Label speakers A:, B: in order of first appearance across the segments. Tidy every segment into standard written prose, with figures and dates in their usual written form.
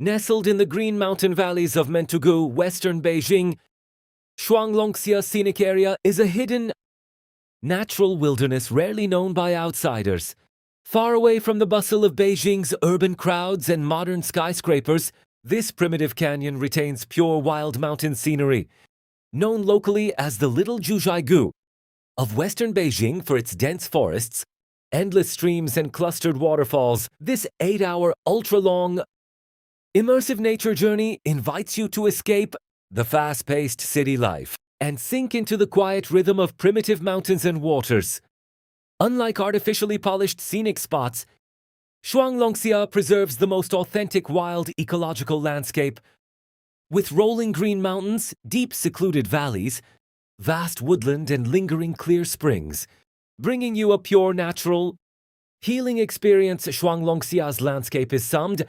A: Nestled in the green mountain valleys of Mentugu, western Beijing, Shuanglongxia Scenic Area is a hidden, natural wilderness rarely known by outsiders. Far away from the bustle of Beijing's urban crowds and modern skyscrapers, this primitive canyon retains pure wild mountain scenery. Known locally as the Little Zhuzhaigu of western Beijing for its dense forests, endless streams and clustered waterfalls, this 8-hour, ultra-long, immersive nature journey invites you to escape the fast-paced city life and sink into the quiet rhythm of primitive mountains and waters. Unlike artificially polished scenic spots, Shuanglongxia preserves the most authentic wild ecological landscape, with rolling green mountains, deep secluded valleys, vast woodland and lingering clear springs, bringing you a pure natural, healing experience. Shuanglongxia's landscape is summed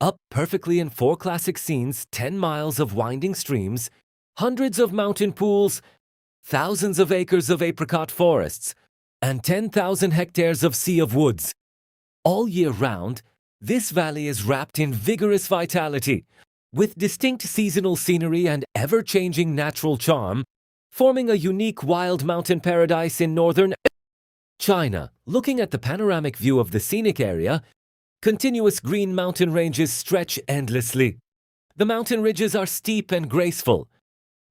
A: up perfectly in 4 classic scenes: 10 miles of winding streams, hundreds of mountain pools, thousands of acres of apricot forests, and 10,000 hectares of sea of woods. All year round, this valley is wrapped in vigorous vitality, with distinct seasonal scenery and ever-changing natural charm, forming a unique wild mountain paradise in northern China. Looking at the panoramic view of the scenic area, continuous green mountain ranges stretch endlessly. The mountain ridges are steep and graceful,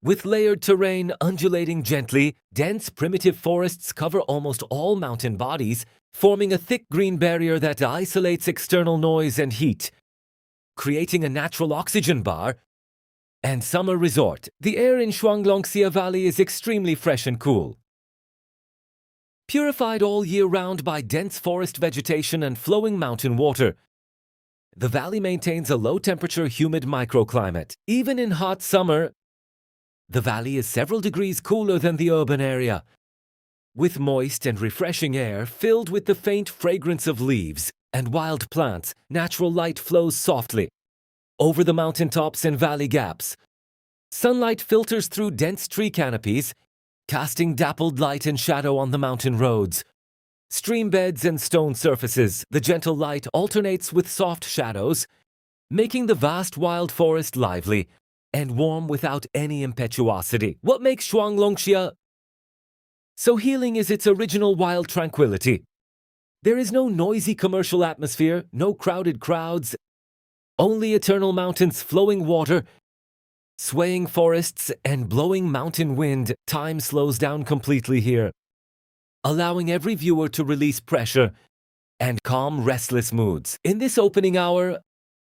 A: with layered terrain undulating gently. Dense primitive forests cover almost all mountain bodies, forming a thick green barrier that isolates external noise and heat, creating a natural oxygen bar and summer resort. The air in Shuanglongxia Valley is extremely fresh and cool. Purified all year round by dense forest vegetation and flowing mountain water, the valley maintains a low-temperature, humid microclimate. Even in hot summer, the valley is several degrees cooler than the urban area, with moist and refreshing air filled with the faint fragrance of leaves and wild plants. Natural light flows softly over the mountaintops and valley gaps. Sunlight filters through dense tree canopies, casting dappled light and shadow on the mountain roads, stream beds and stone surfaces. The gentle light alternates with soft shadows, making the vast wild forest lively and warm without any impetuosity. What makes Shuanglongxia so healing is its original wild tranquility. There is no noisy commercial atmosphere, no crowded crowds, only eternal mountains, flowing water, swaying forests, and blowing mountain wind. Time slows down completely here, allowing every viewer to release pressure and calm restless moods. In this opening hour,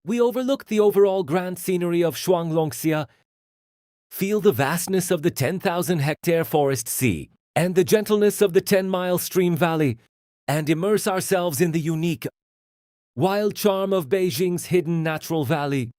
A: we overlook the overall grand scenery of Shuanglongxia, feel the vastness of the 10,000-hectare forest sea and the gentleness of the 10-mile stream valley, and immerse ourselves in the unique, wild charm of Beijing's hidden natural valley.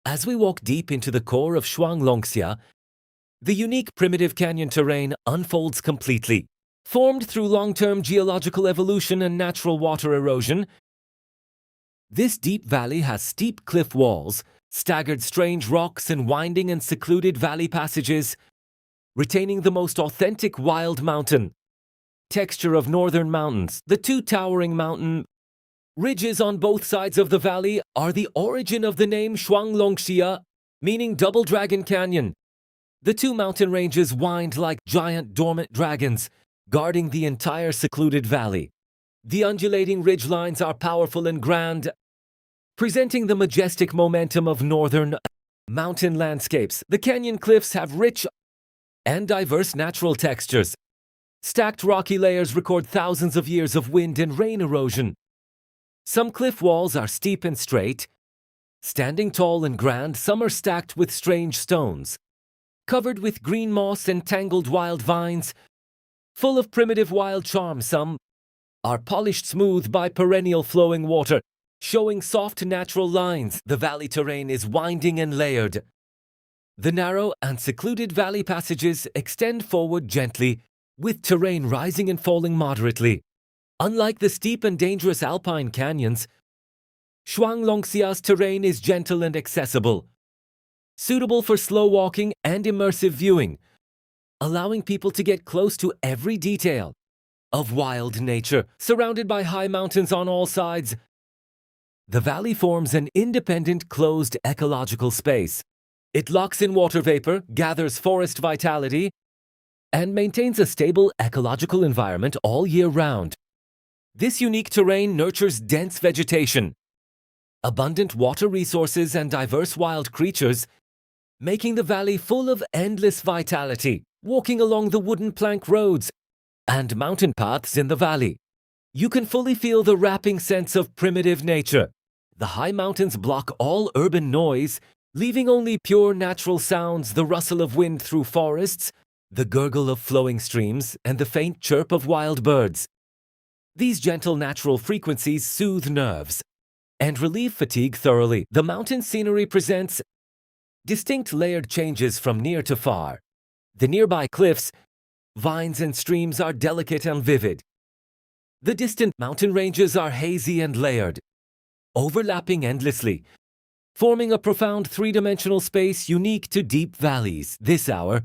A: As we walk deep into the core of Shuanglongxia, the unique primitive canyon terrain unfolds completely. Formed through long-term geological evolution and natural water erosion, this deep valley has steep cliff walls, staggered strange rocks, and winding and secluded valley passages, retaining the most authentic wild mountain texture of northern mountains. The 2 towering mountain ridges on both sides of the valley are the origin of the name Shuanglongxia, meaning Double Dragon Canyon. The 2 mountain ranges wind like giant dormant dragons, guarding the entire secluded valley. The undulating ridgelines are powerful and grand, presenting the majestic momentum of northern mountain landscapes. The canyon cliffs have rich and diverse natural textures. Stacked rocky layers record thousands of years of wind and rain erosion. Some cliff walls are steep and straight, standing tall and grand. Some are stacked with strange stones, covered with green moss and tangled wild vines, full of primitive wild charm. Some are polished smooth by perennial flowing water, showing soft natural lines. The valley terrain is winding and layered. The narrow and secluded valley passages extend forward gently, with terrain rising and falling moderately. Unlike the steep and dangerous alpine canyons, Shuanglongshia's terrain is gentle and accessible, suitable for slow walking and immersive viewing, allowing people to get close to every detail of wild nature. Surrounded by high mountains on all sides, the valley forms an independent, closed ecological space. It locks in water vapor, gathers forest vitality, and maintains a stable ecological environment all year round. This unique terrain nurtures dense vegetation, abundant water resources, and diverse wild creatures, making the valley full of endless vitality. Walking along the wooden plank roads and mountain paths in the valley, you can fully feel the wrapping sense of primitive nature. The high mountains block all urban noise, leaving only pure natural sounds: the rustle of wind through forests, the gurgle of flowing streams, and the faint chirp of wild birds. These gentle natural frequencies soothe nerves and relieve fatigue thoroughly. The mountain scenery presents distinct layered changes from near to far. The nearby cliffs, vines, and streams are delicate and vivid. The distant mountain ranges are hazy and layered, overlapping endlessly, forming a profound three-dimensional space unique to deep valleys. This hour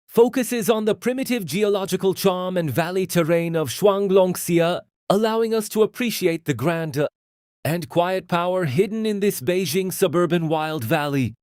A: focuses on the primitive geological charm and valley terrain of Shuanglongxia, allowing us to appreciate the grand and quiet power hidden in this Beijing suburban wild valley.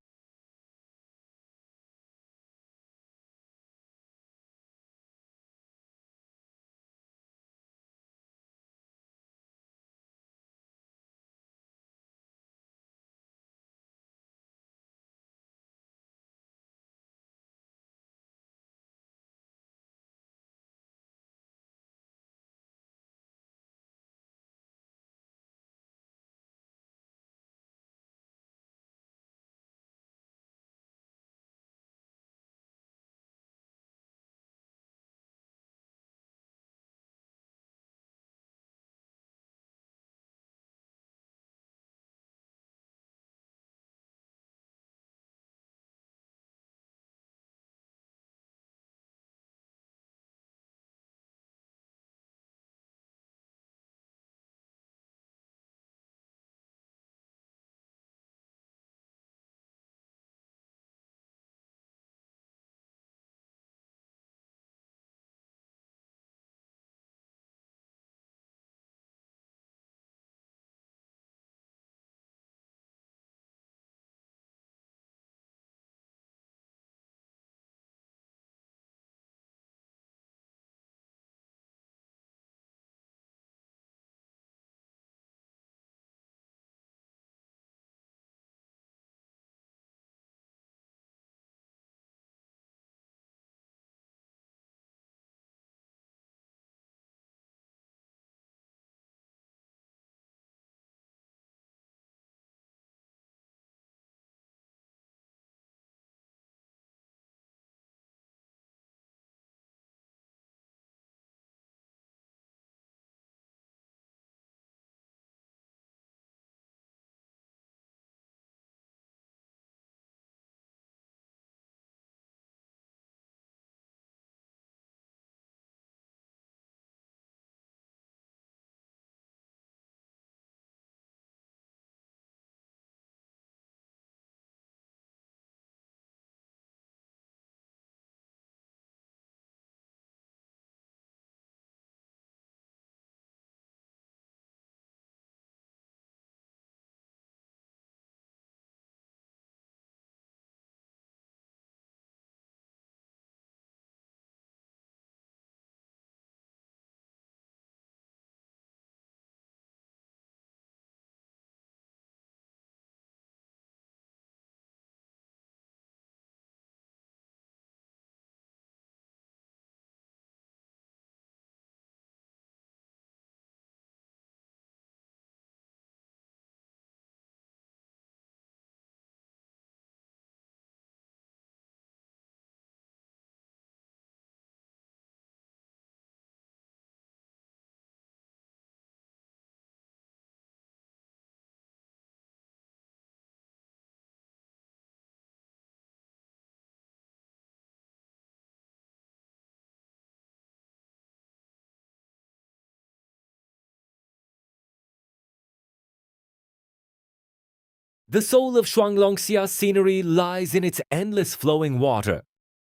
A: The soul of Shuanglongxia's scenery lies in its endless flowing water.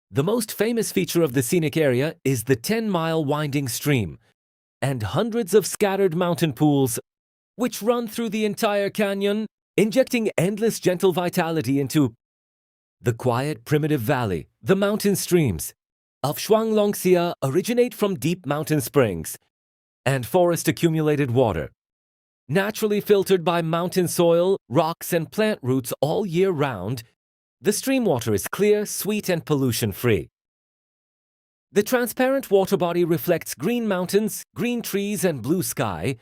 A: The most famous feature of the scenic area is the 10-mile winding stream and hundreds of scattered mountain pools which run through the entire canyon, injecting endless gentle vitality into the quiet primitive valley. The mountain streams of Shuanglongxia originate from deep mountain springs and forest-accumulated water, naturally filtered by mountain soil, rocks, and plant roots all year round. The stream water is clear, sweet, and pollution-free. The transparent water body reflects green mountains, green trees, and blue sky,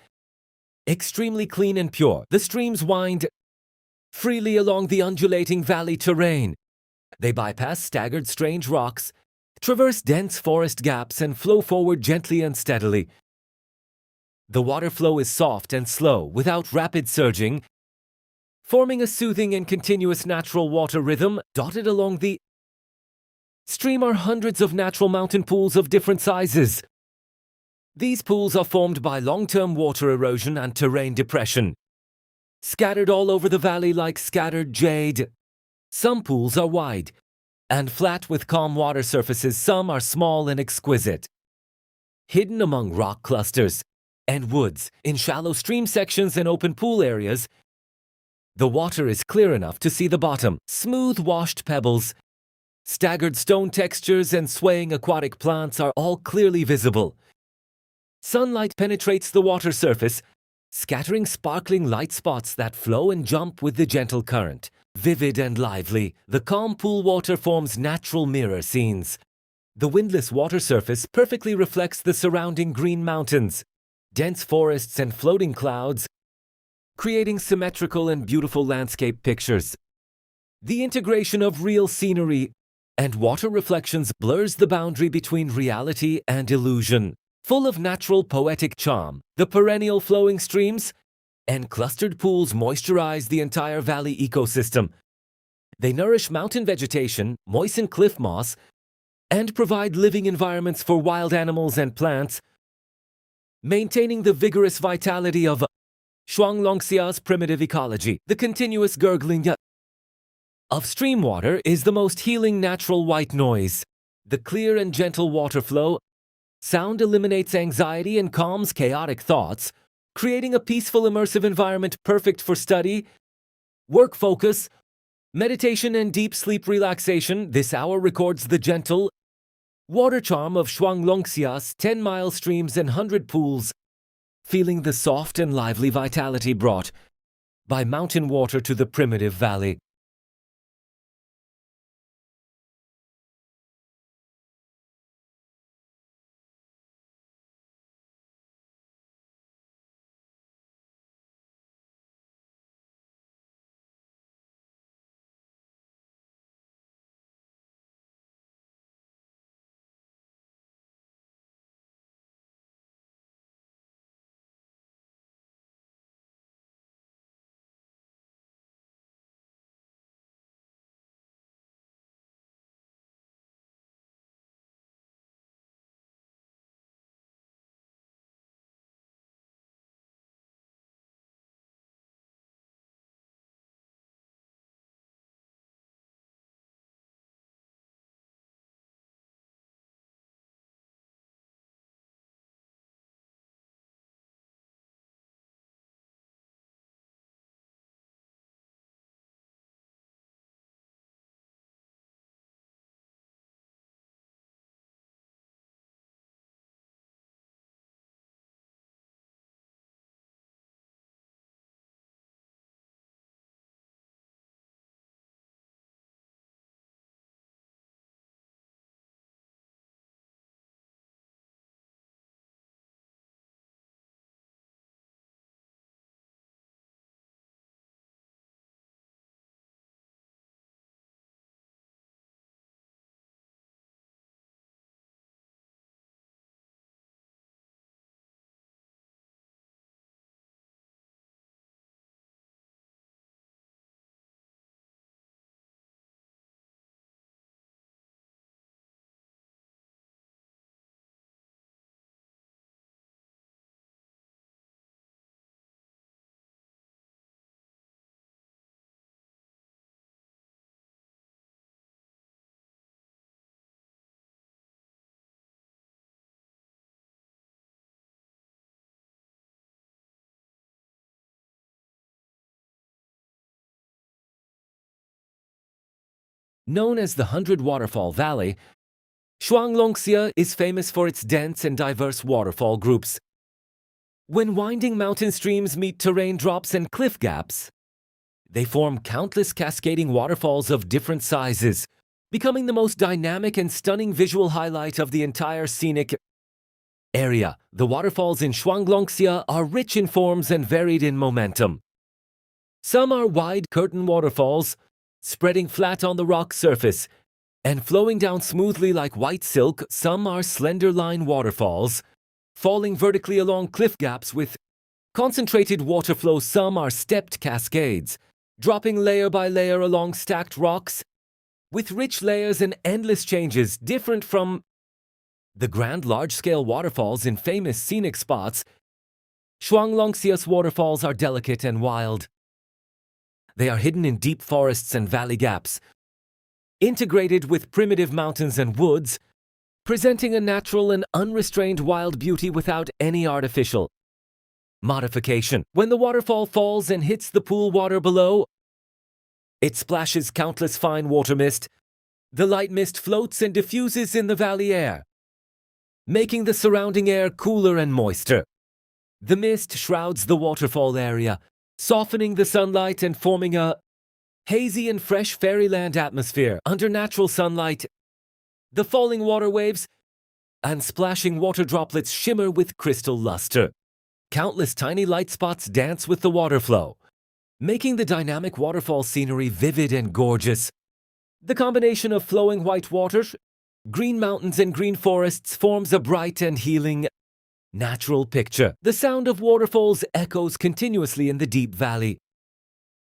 A: extremely clean and pure. The streams wind freely along the undulating valley terrain. They bypass staggered strange rocks, traverse dense forest gaps, and flow forward gently and steadily. The water flow is soft and slow, without rapid surging, forming a soothing and continuous natural water rhythm. Dotted along the stream are hundreds of natural mountain pools of different sizes. These pools are formed by long-term water erosion and terrain depression, scattered all over the valley like scattered jade. Some pools are wide and flat with calm water surfaces, some are small and exquisite, hidden among rock clusters and woods. In shallow stream sections and open pool areas, the water is clear enough to see the bottom. Smooth washed pebbles, staggered stone textures, and swaying aquatic plants are all clearly visible. Sunlight penetrates the water surface, scattering sparkling light spots that flow and jump with the gentle current. Vivid and lively, the calm pool water forms natural mirror scenes. The windless water surface perfectly reflects the surrounding green mountains, dense forests, and floating clouds, creating symmetrical and beautiful landscape pictures. The integration of real scenery and water reflections blurs the boundary between reality and illusion. Full of natural poetic charm, the perennial flowing streams and clustered pools moisturize the entire valley ecosystem. They nourish mountain vegetation, moisten cliff moss, and provide living environments for wild animals and plants, maintaining the vigorous vitality of Shuanglongxia's primitive ecology. The continuous gurgling of stream water is the most healing natural white noise. The clear and gentle water flow sound eliminates anxiety and calms chaotic thoughts, creating a peaceful, immersive environment perfect for study, work focus, meditation, and deep sleep relaxation. This hour records the gentle water charm of Shuanglongxia's 10-mile streams and 100 pools, feeling the soft and lively vitality brought by mountain water to the primitive valley. Known as the 100 Waterfall Valley, Shuanglongxia is famous for its dense and diverse waterfall groups. When winding mountain streams meet terrain drops and cliff gaps, they form countless cascading waterfalls of different sizes, becoming the most dynamic and stunning visual highlight of the entire scenic area. The waterfalls in Shuanglongxia are rich in forms and varied in momentum. Some are wide curtain waterfalls, spreading flat on the rock surface and flowing down smoothly like white silk. Some are slender line waterfalls, falling vertically along cliff gaps with concentrated water flow. Some are stepped cascades, dropping layer by layer along stacked rocks, with rich layers and endless changes. Different from the grand large-scale waterfalls in famous scenic spots, Shuanglongxia's waterfalls are delicate and wild. They are hidden in deep forests and valley gaps, integrated with primitive mountains and woods, presenting a natural and unrestrained wild beauty without any artificial modification. When the waterfall falls and hits the pool water below, it splashes countless fine water mist. The light mist floats and diffuses in the valley air, making the surrounding air cooler and moister. The mist shrouds the waterfall area, softening the sunlight and forming a hazy and fresh fairyland atmosphere. Under natural sunlight, the falling water waves and splashing water droplets shimmer with crystal luster. Countless tiny light spots dance with the water flow, making the dynamic waterfall scenery vivid and gorgeous. The combination of flowing white water, green mountains and green forests forms a bright and healing natural picture. The sound of waterfalls echoes continuously in the deep valley.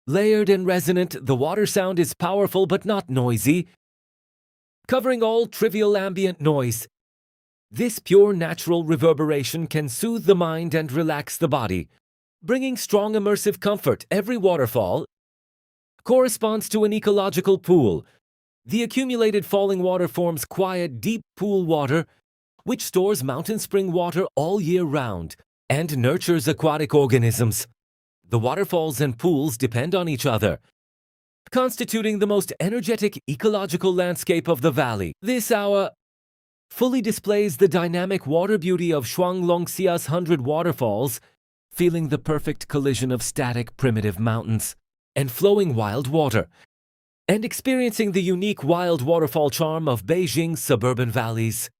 A: Layered and resonant, the water sound is powerful but not noisy, covering all trivial ambient noise. This pure natural reverberation can soothe the mind and relax the body, bringing strong immersive comfort. Every waterfall corresponds to an ecological pool. The accumulated falling water forms quiet, deep pool water, which stores mountain spring water all year round and nurtures aquatic organisms. The waterfalls and pools depend on each other, constituting the most energetic ecological landscape of the valley. This hour fully displays the dynamic water beauty of Shuanglongxia's 100 waterfalls, feeling the perfect collision of static primitive mountains and flowing wild water, and experiencing the unique wild waterfall charm of Beijing's suburban valleys.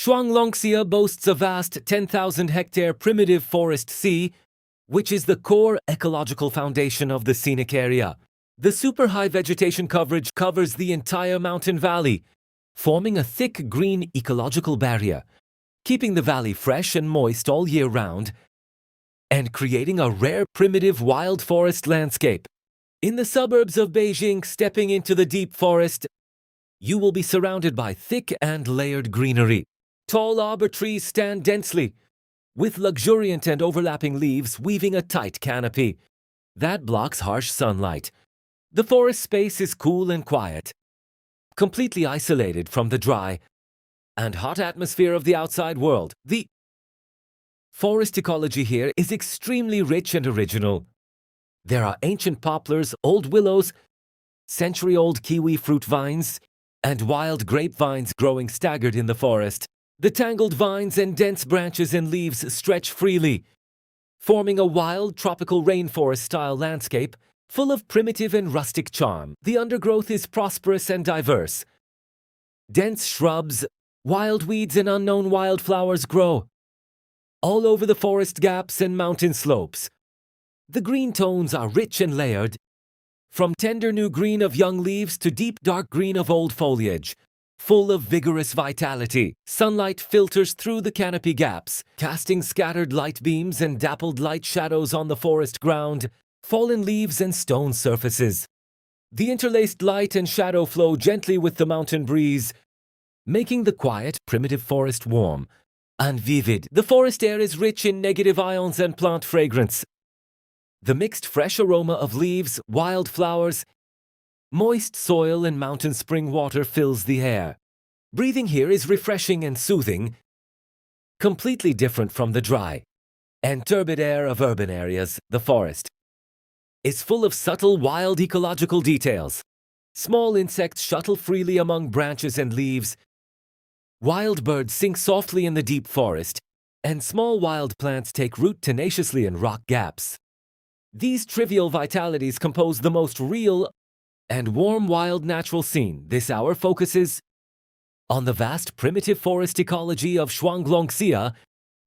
A: Shuanglongxia boasts a vast 10,000-hectare primitive forest sea, which is the core ecological foundation of the scenic area. The super high vegetation coverage covers the entire mountain valley, forming a thick green ecological barrier, keeping the valley fresh and moist all year round, and creating a rare primitive wild forest landscape. In the suburbs of Beijing, stepping into the deep forest, you will be surrounded by thick and layered greenery. Tall arbor trees stand densely, with luxuriant and overlapping leaves weaving a tight canopy that blocks harsh sunlight. The forest space is cool and quiet, completely isolated from the dry and hot atmosphere of the outside world. The forest ecology here is extremely rich and original. There are ancient poplars, old willows, century-old kiwi fruit vines, and wild grapevines growing staggered in the forest. The tangled vines and dense branches and leaves stretch freely, forming a wild tropical rainforest-style landscape full of primitive and rustic charm. The undergrowth is prosperous and diverse. Dense shrubs, wild weeds, and unknown wildflowers grow all over the forest gaps and mountain slopes. The green tones are rich and layered, from tender new green of young leaves to deep dark green of old foliage, full of vigorous vitality. Sunlight filters through the canopy gaps, casting scattered light beams and dappled light shadows on the forest ground, fallen leaves and stone surfaces. The interlaced light and shadow flow gently with the mountain breeze, making the quiet, primitive forest warm and vivid. The forest air is rich in negative ions and plant fragrance. The mixed fresh aroma of leaves, wildflowers, moist soil, and mountain spring water fills the air. Breathing here is refreshing and soothing, completely different from the dry and turbid air of urban areas. The forest is full of subtle, wild ecological details. Small insects shuttle freely among branches and leaves. Wild birds sing softly in the deep forest, and small wild plants take root tenaciously in rock gaps. These trivial vitalities compose the most real and warm wild natural scene. This hour focuses on the vast primitive forest ecology of Shuanglongxia,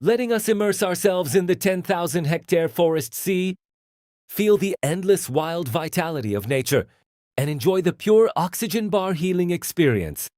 A: letting us immerse ourselves in the 10,000-hectare forest sea, feel the endless wild vitality of nature, and enjoy the pure oxygen bar healing experience.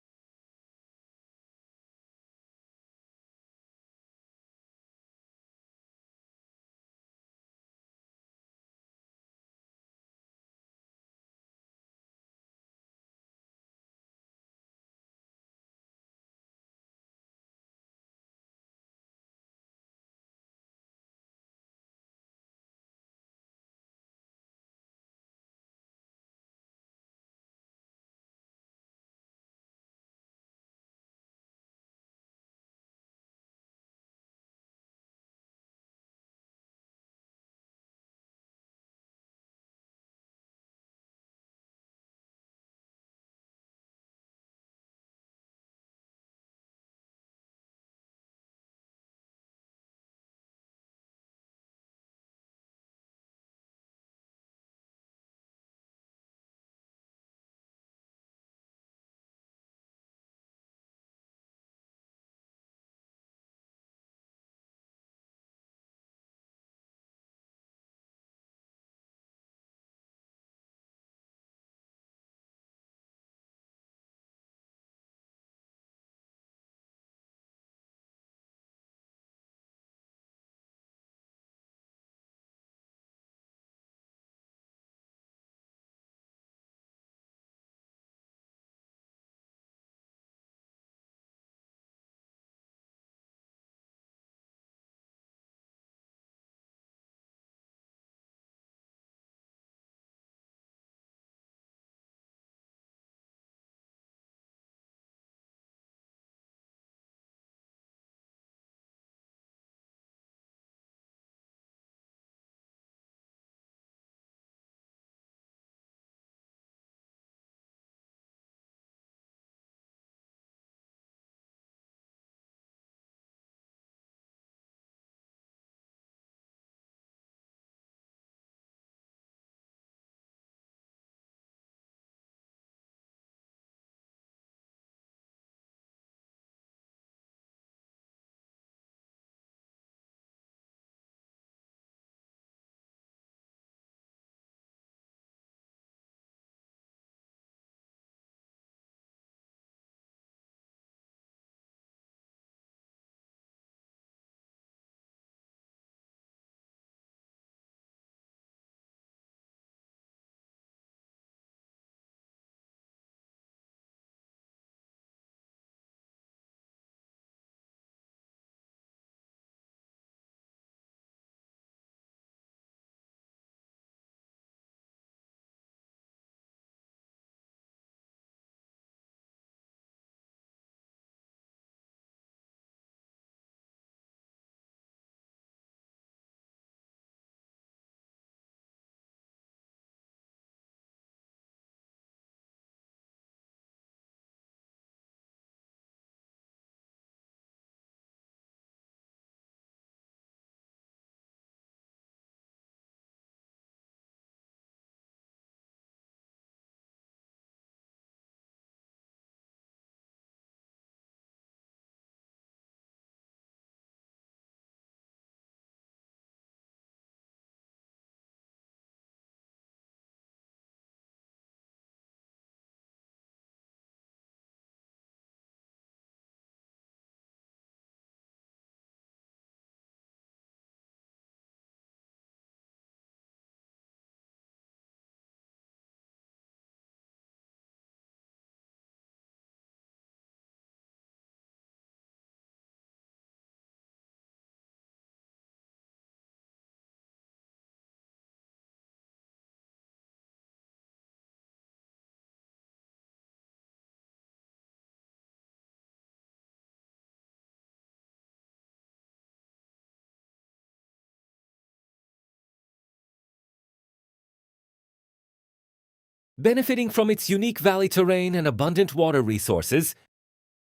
A: Benefiting from its unique valley terrain and abundant water resources,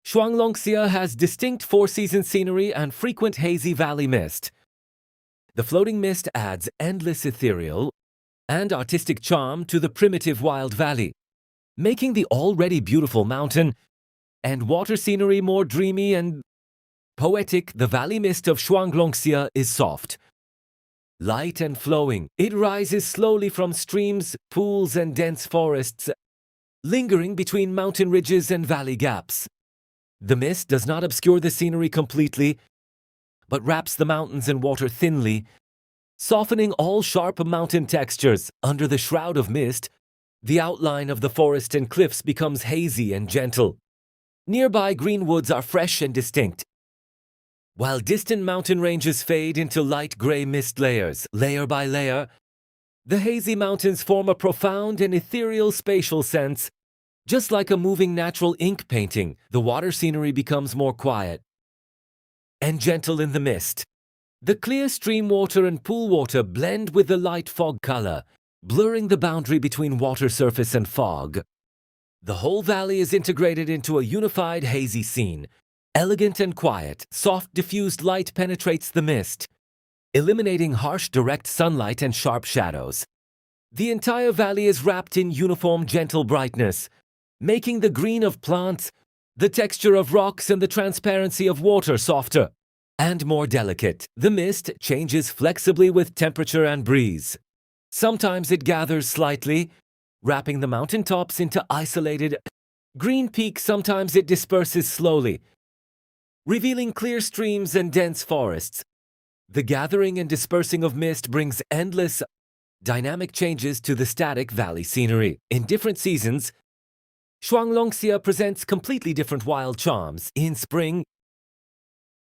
A: Shuanglongxia has distinct four-season scenery and frequent hazy valley mist. The floating mist adds endless ethereal and artistic charm to the primitive wild valley, making the already beautiful mountain and water scenery more dreamy and poetic. The valley mist of Shuanglongxia is soft, light and flowing. It rises slowly from streams, pools, and dense forests, lingering between mountain ridges and valley gaps. The mist does not obscure the scenery completely, but wraps the mountains and water thinly, softening all sharp mountain textures. Under the shroud of mist, the outline of the forest and cliffs becomes hazy and gentle. Nearby green woods are fresh and distinct, while distant mountain ranges fade into light gray mist layers. Layer by layer, the hazy mountains form a profound and ethereal spatial sense. Just like a moving natural ink painting, the water scenery becomes more quiet and gentle in the mist. The clear stream water and pool water blend with the light fog color, blurring the boundary between water surface and fog. The whole valley is integrated into a unified hazy scene. Elegant and quiet, soft diffused light penetrates the mist, eliminating harsh direct sunlight and sharp shadows. The entire valley is wrapped in uniform gentle brightness, making the green of plants, the texture of rocks, and the transparency of water softer and more delicate. The mist changes flexibly with temperature and breeze. Sometimes it gathers slightly, wrapping the mountaintops into isolated green peaks. Sometimes it disperses slowly, revealing clear streams and dense forests. The gathering and dispersing of mist brings endless, dynamic changes to the static valley scenery. In different seasons, Shuanglongxia presents completely different wild charms. In spring,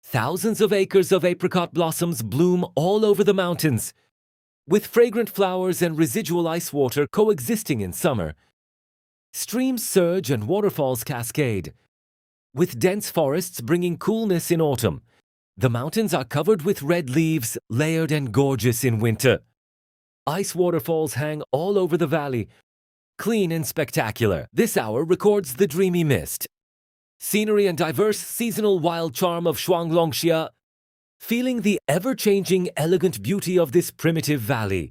A: thousands of acres of apricot blossoms bloom all over the mountains, with fragrant flowers and residual ice water coexisting in summer. Streams surge and waterfalls cascade, with dense forests bringing coolness in autumn. The mountains are covered with red leaves, layered and gorgeous in winter. Ice waterfalls hang all over the valley, clean and spectacular. This hour records the dreamy mist, scenery and diverse seasonal wild charm of Shuanglongxia, feeling the ever-changing elegant beauty of this primitive valley.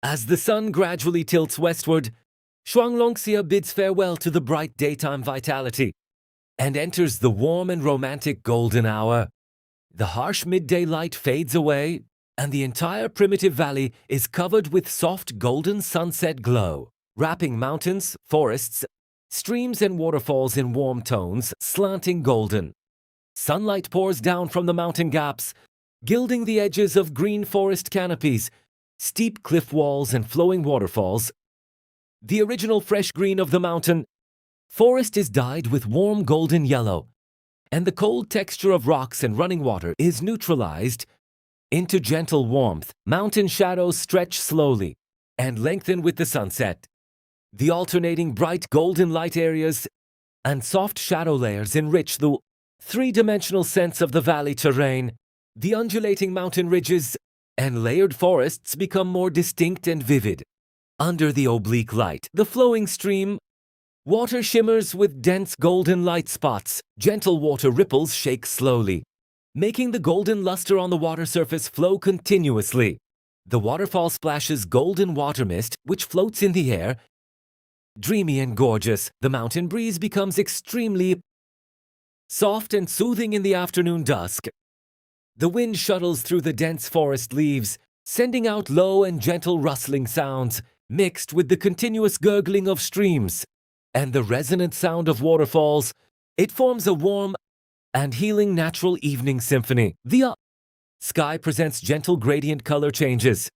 A: As the sun gradually tilts westward, Shuanglongxia bids farewell to the bright daytime vitality and enters the warm and romantic golden hour. The harsh midday light fades away, and the entire primitive valley is covered with soft golden sunset glow, wrapping mountains, forests, streams and waterfalls in warm tones, slanting golden. Sunlight pours down from the mountain gaps, gilding the edges of green forest canopies, steep cliff walls and flowing waterfalls. The original fresh green of the mountain forest is dyed with warm golden yellow, and the cold texture of rocks and running water is neutralized into gentle warmth. Mountain shadows stretch slowly and lengthen with the sunset. The alternating bright golden light areas and soft shadow layers enrich the three-dimensional sense of the valley terrain. The undulating mountain ridges and layered forests become more distinct and vivid. Under the oblique light, the flowing stream water shimmers with dense golden light spots. Gentle water ripples shake slowly, making the golden luster on the water surface flow continuously. The waterfall splashes golden water mist, which floats in the air. Dreamy and gorgeous, the mountain breeze becomes extremely soft and soothing in the afternoon dusk. The wind shuttles through the dense forest leaves, sending out low and gentle rustling sounds, mixed with the continuous gurgling of streams and the resonant sound of waterfalls. It forms a warm and healing natural evening symphony. The sky presents gentle gradient color changes.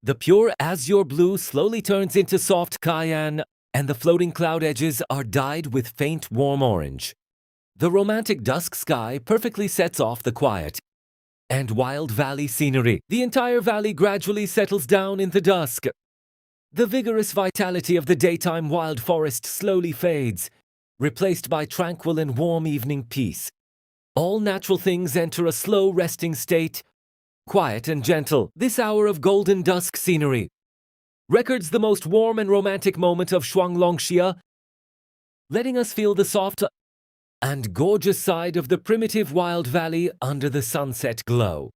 A: The pure azure blue slowly turns into soft cayenne, and the floating cloud edges are dyed with faint warm orange. The romantic dusk sky perfectly sets off the quiet and wild valley scenery. The entire valley gradually settles down in the dusk. The vigorous vitality of the daytime wild forest slowly fades, replaced by tranquil and warm evening peace. All natural things enter a slow resting state, quiet and gentle. This hour of golden dusk scenery records the most warm and romantic moment of Shuanglongxia, letting us feel the soft and gorgeous side of the primitive wild valley under the sunset glow.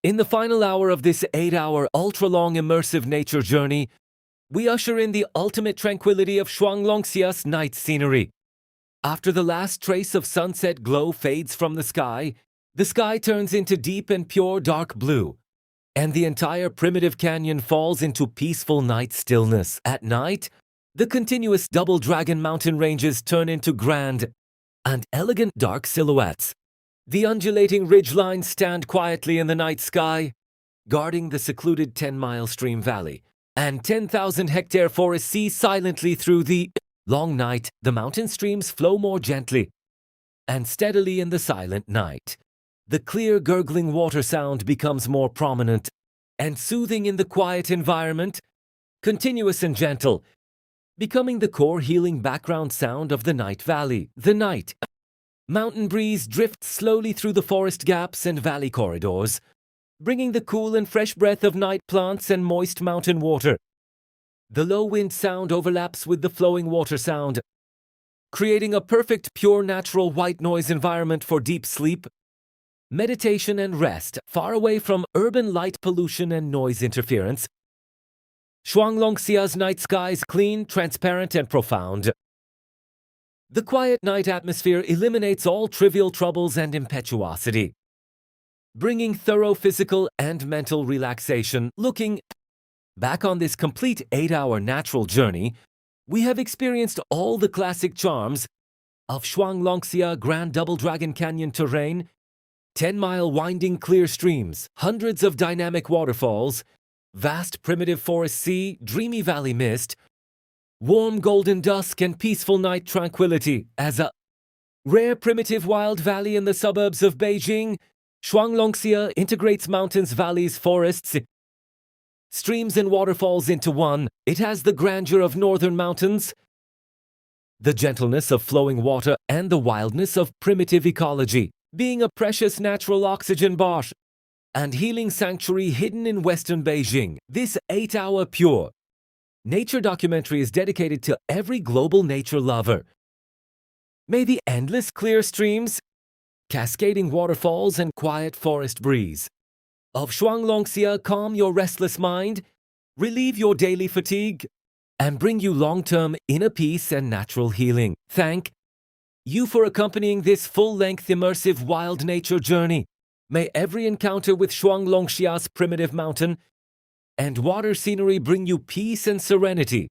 A: In the final hour of this 8-hour ultra-long immersive nature journey, we usher in the ultimate tranquility of Shuanglongxia's night scenery. After the last trace of sunset glow fades from the sky turns into deep and pure dark blue, and the entire primitive canyon falls into peaceful night stillness. At night, the continuous double dragon mountain ranges turn into grand and elegant dark silhouettes. The undulating ridgelines stand quietly in the night sky, guarding the secluded 10-mile stream valley, and 10,000-hectare forests see silently through the long night. The mountain streams flow more gently and steadily in the silent night. The clear gurgling water sound becomes more prominent and soothing in the quiet environment, continuous and gentle, becoming the core healing background sound of the night valley. The night mountain breeze drifts slowly through the forest gaps and valley corridors, bringing the cool and fresh breath of night plants and moist mountain water. The low wind sound overlaps with the flowing water sound, creating a perfect pure natural white noise environment for deep sleep, meditation and rest, far away from urban light pollution and noise interference. Shuanglongxia's night sky is clean, transparent, and profound. The quiet night atmosphere eliminates all trivial troubles and impetuosity, bringing thorough physical and mental relaxation. Looking back on this complete 8-hour natural journey, we have experienced all the classic charms of Shuanglongxia Grand Double Dragon Canyon terrain: 10-mile winding clear streams, hundreds of dynamic waterfalls, vast primitive forest sea, dreamy valley mist, warm golden dusk, and peaceful night tranquility. As a rare primitive wild valley in the suburbs of Beijing, Shuanglongxia integrates mountains, valleys, forests, streams, and waterfalls into one. It has the grandeur of northern mountains, the gentleness of flowing water, and the wildness of primitive ecology, being a precious natural oxygen bar and healing sanctuary hidden in western Beijing. This 8-hour pure nature documentary is dedicated to every global nature lover. May the endless clear streams, cascading waterfalls, and quiet forest breeze of Shuanglongxia calm your restless mind, relieve your daily fatigue, and bring you long-term inner peace and natural healing. Thank you for accompanying this full-length immersive wild nature journey. May every encounter with Shuanglongxia's primitive mountain and water scenery bring you peace and serenity.